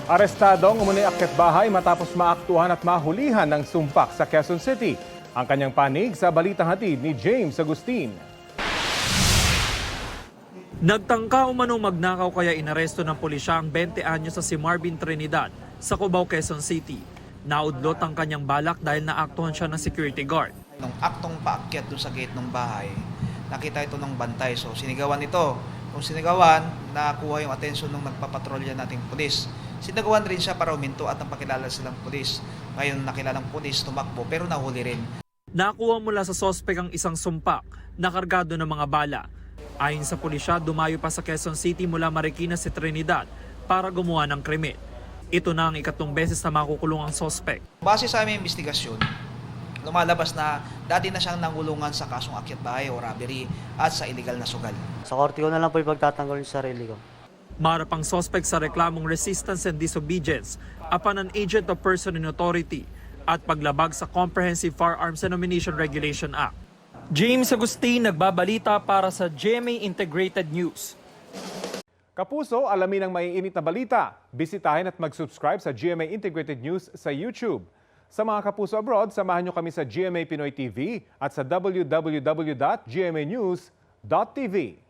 Arestadong umunay akyat bahay matapos maaktuhan at mahulihan ng sumpak sa Quezon City. Ang kanyang panig sa balitang hatid ni James Agustin. Nagtangka umanong magnakaw kaya inaresto ng pulisya ang 20 anyos sa si Marvin Trinidad sa Cubao, Quezon City. Naudlot ang kanyang balak dahil naaktuhan siya ng security guard. Nung aktong paakyat doon sa gate ng bahay, nakita ito ng bantay. So sinigawan ito. Kung sinigawan, nakuha yung atensyon ng nagpapatrolya nating pulis. Sinigawan rin siya para uminto at napakilala silang pulis. Ngayon nakilalang pulis, tumakbo pero nahuli rin. Nakuha mula sa sospek ang isang sumpak na kargado ng mga bala. Ayon sa pulisya, dumayo pa sa Quezon City mula Marikina si Trinidad para gumawa ng krimen. Ito na ang ikatlong beses na makukulong ang sospek. Base sa aming investigasyon, lumalabas na dati na siyang nangulungan sa kasong akyat bahay o robbery at sa illegal na sugal. Sa korte ko na lang po ipagtatanggol yung sarili ko. Marap ang sospek sa reklamong resistance and disobedience upon an agent of person in authority at paglabag sa Comprehensive Firearms and Ammunition Regulation Act. James Agustin, nagbabalita para sa GMA Integrated News. Kapuso, alamin ang maiinit na balita. Bisitahin at mag-subscribe sa GMA Integrated News sa YouTube. Sa mga kapuso abroad, samahan nyo kami sa GMA Pinoy TV at sa www.gmanews.tv.